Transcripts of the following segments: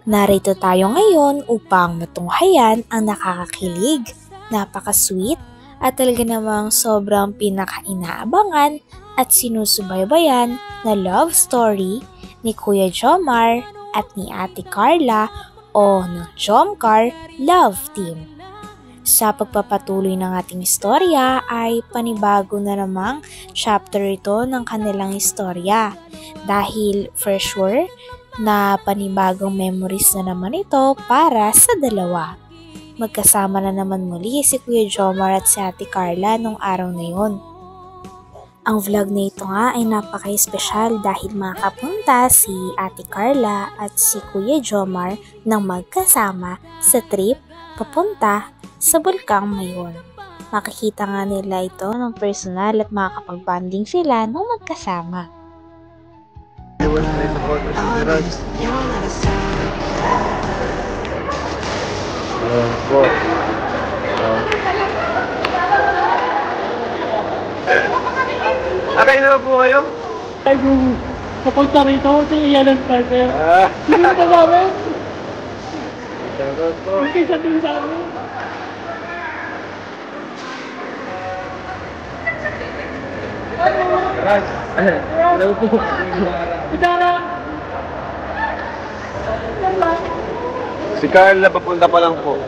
Narito tayo ngayon upang matunghayan ang nakakakilig, napaka-sweet at talaga namang sobrang pinaka-inaabangan at sinusubaybayan na love story ni Kuya Jomar at ni Ate Carla o ng Jomcar Love Team. Sa pagpapatuloy ng ating istorya ay panibago na namang chapter ito ng kanilang istorya dahil for sure na panibagong memories na naman ito para sa dalawa. Magkasama na naman muli si Kuya Jomar at si Ate Carla nung araw na yun. Ang vlog na ito nga ay napaka-espesyal dahil makapunta si Ate Carla at si Kuya Jomar nang magkasama sa trip papunta sa Bulkang Mayon. Makikita nga nila ito ng personal at makakapag-bonding sila nung magkasama. Akay na po kayo? Ay, kung papunta rito, iyan ang partner. Hindi ka namin. Okay sa din sa amin. Hello po. Idara! Si Carla papunta pa lang po.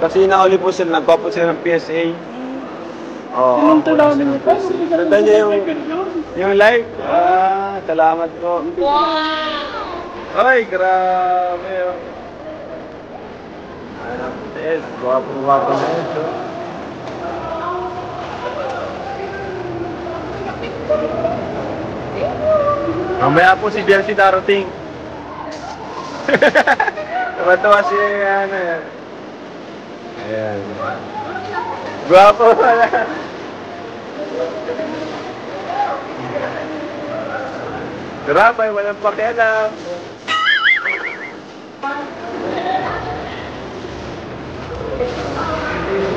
Kasi nauli po sila, nagpapot sila ng PSA. Sinunta namin ito. Tanda niya yung live? Salamat po. Ay, grabe. Yes, guwapo na ito. Mamaya po si Biancy darating. Tawa-tawa si ano yan. Ayan. Guwapo pala. Grabe, walang pakialam.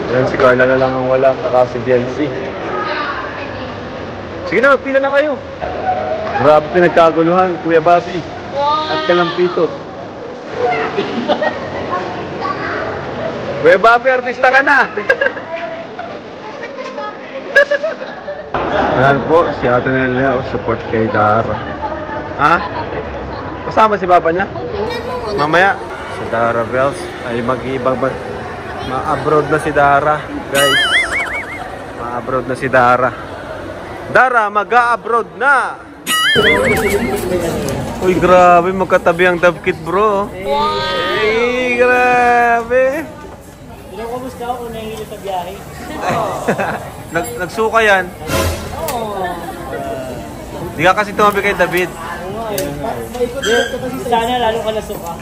Ayan, si Carla na lang ang wala, saka si Biancy. Sige na, magpila na kayo. Grabe pinagkaguluhan, Kuya Bobby. At Kalampito. Kuya Bobby, artista ka na. Ayan po, si Ate Nelia o support kay Dara. Ha? Kasama si Papa niya? Mamaya, si Dara Bells ay mag-iibang ma-abroad na si Dara, guys. Ma-abroad na si Dara. Dara, mag-a-abroad na! Uy, grabe, magkatabi ang dabkit, bro. Ay, grabe. Hello, kamusta ako? Nahihilo sa biyahe. Nagsuka yan. Di ka kasi tumabi kay David. Sana lalo ka nasuka.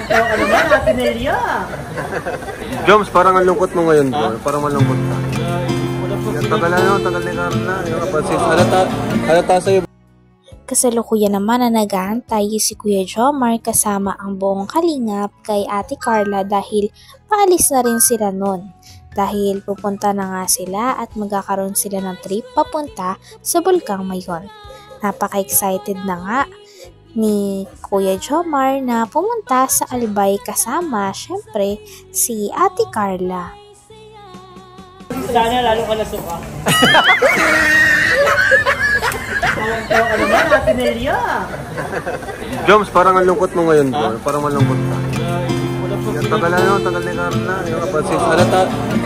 Tawa ka naman, Ate Nelia. Joms, parang ang lungkot mo ngayon, bro. Parang malungkot ka. Tagal na, tagal ni Carla. Halata sa'yo. Kasalukuyan naman na nag-aantay si Kuya Jomar kasama ang buong kalingap kay Ate Carla dahil paalis na rin sila nun. Dahil pupunta na nga sila at magkakaroon sila ng trip papunta sa Bulkang Mayon. Napaka-excited na nga ni Kuya Jomar na pumunta sa Albay kasama syempre si Ate Carla. Sana lalo ka nasuka. Tawa ka naman, Ate Nelia. Joms, parang ang lungkot mo ngayon, bro. Parang malungkot ka. Tagal na, tagal ni Carla.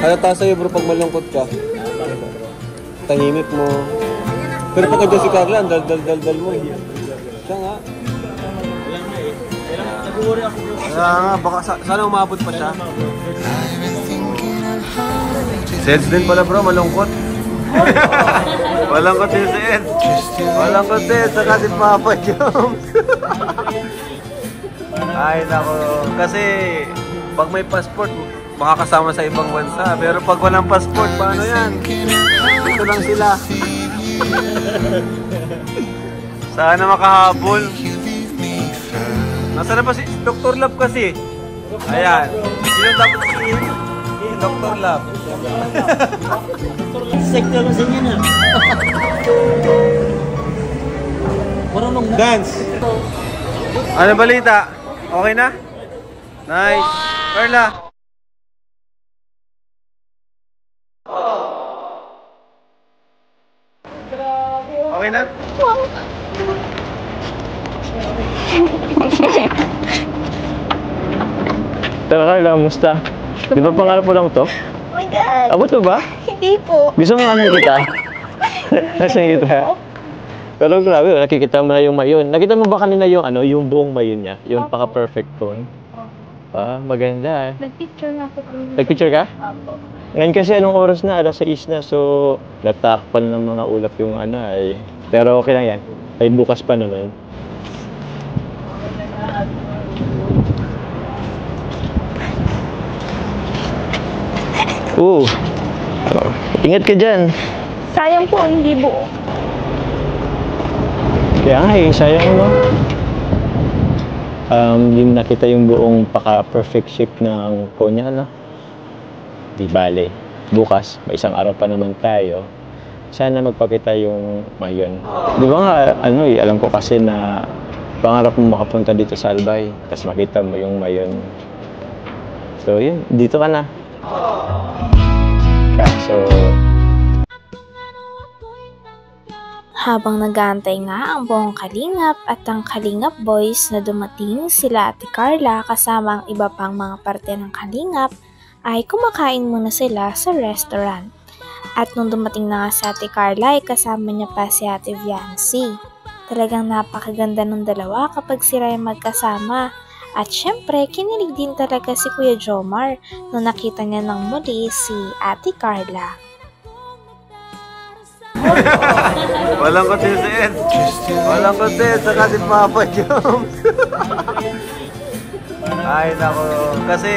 Halata sa'yo, bro, pag malungkot ka. Tahimik mo. Pero pag nandiyan si Carla, ang dal-dal mo. Siya nga. Kaya nga, baka sana umabot pa siya. Seds din pala, bro, malungkot. Malungkot din si Ed. Malungkot din, saka si Papa Joms. Ay, nako. Kasi, pag may passport, makakasama sa ibang bansa. Pero pag walang passport, paano yan? Dito lang sila. Sana makahabol. Nasaan na pa si Dr. Love kasi? Ayan. Sino dapat si Dr. Love? Sektor kasi niya na. Marunong Dance! Ano balita? Okay na? Nice! Carla! Okay na? Tara Carla, kamusta? Di ba pangarap mo lang to? Oh my God! Abot mo ba? Hindi po. Gusto mo namin kita? Nasaan kita? Pero grabe, nakikita mo na yung mayon. Nakita mo ba kanina yung yung buong mayon niya? Yung paka-perfect tone? Ah, maganda. Nag-picture nga po kami. Nag-picture ka? Ngayon kasi anong oras na? Alas 6 na. So, natakpan ng mga ulap yung ay. Pero okay lang yan. Ay bukas pa naman. Oh, ingat ka dyan. Sayang po, hindi buo. Kaya nga sayang mo. Hindi nakita yung buong paka-perfect shape ng konya, no? Di bale. Bukas, may isang araw pa naman tayo. Sana magpakita yung mayon. Di ba nga, alam ko kasi na pangarap mo makapunta dito sa Albay, tapos makita mo yung mayon. So, yun. Dito ka na. So, Habang nag-aantay nga ang buong Kalingap at ang Kalingap Boys na dumating sila Ate Carla kasama ang iba pang mga parte ng Kalingap, ay kumakain muna sila sa restaurant. At nung dumating na nga si Ate Carla ay kasama niya pa si Ate Viancy. Talagang napakaganda ng dalawa kapag sila ay magkasama. At syempre, kinilig din talaga si Kuya Jomar nung nakita niya ng muli si Ate Carla. Walang consistent. Walang consistent. Saka si Papa Jones. Ay, nako. Kasi,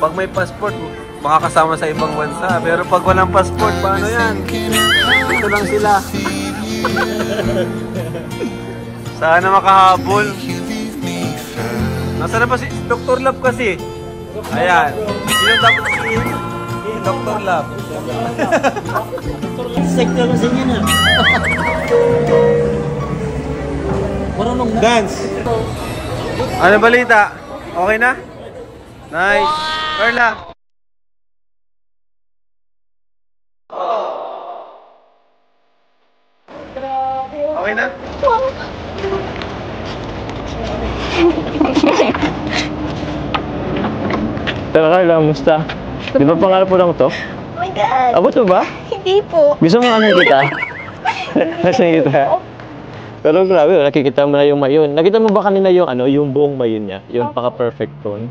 pag may passport, makakasama sa ibang bansa. Pero pag walang passport, paano yan? Dito lang sila. Sana makahabol. Nasaan na pa si Dr. Love kasi? Ayan. Sino dapat si Dr. Love? Sektor kasi niya na. Marunong na. Dance! Ano balita? Okay na? Nice! Carla! Okay na? tara Carla, kamusta? Di ba pangarap mo lang to? Oh my God! Abot mo ba? Hindi po. Gusto mo namin kita? Nasaan kita? Pero grabe, nakikita mo na yung mayon. Nakita mo ba kanina yung yung buong mayon niya? Yung paka-perfect tone?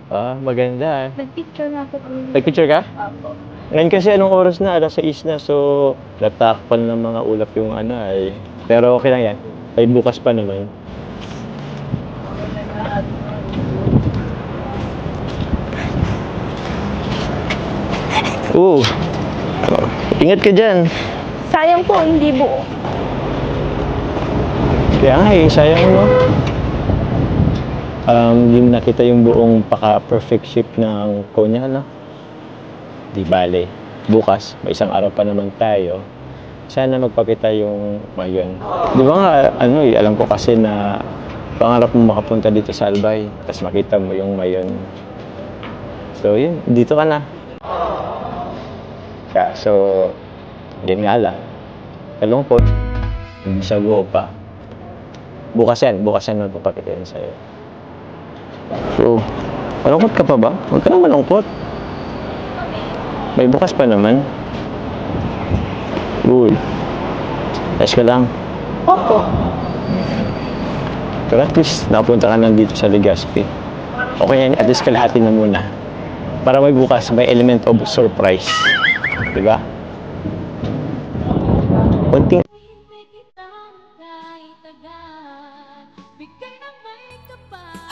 Ah, maganda. Nag-picture nga po kami. Nag-picture ka? Ngayon kasi anong oras na? Alas 6 na. So, natakpan ng mga ulap yung ay. Pero okay lang yan. Ay bukas pa naman. Oh, ingat ka dyan. Sayang po, hindi buo. Kaya nga sayang mo. Hindi nakita yung buong paka-perfect shape ng konya, no? Di bale. Bukas, may isang araw pa naman tayo. Sana magpakita yung mayon. Di ba nga, alam ko kasi na pangarap mo makapunta dito sa Albay, tapos makita mo yung mayon. So, yun. Dito ka na. So, yun nga lang. Kalungkot. Sa buo pa. Bukas yan magpapakita yan sa'yo. So, malungkot ka pa ba? Huwag ka nang malungkot. May bukas pa naman. Uy. Ayos ka lang. Opo. Pero at least, napunta ka lang dito sa Legazpi. Okay yan, at least kalahati na muna. Para may bukas, may element of surprise. Diba? Konting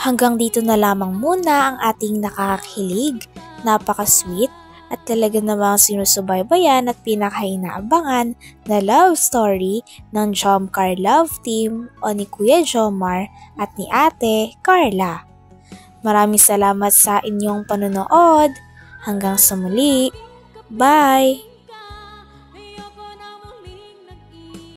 Hanggang dito na lamang muna ang ating nakakakilig, napaka-sweet at talaga namang sinusubaybayan at pinakainaabangan na love story ng Jomcar Love Team o ni Kuya Jomar at ni Ate Carla. Maraming salamat sa inyong panonood. Hanggang sa muli. Bye!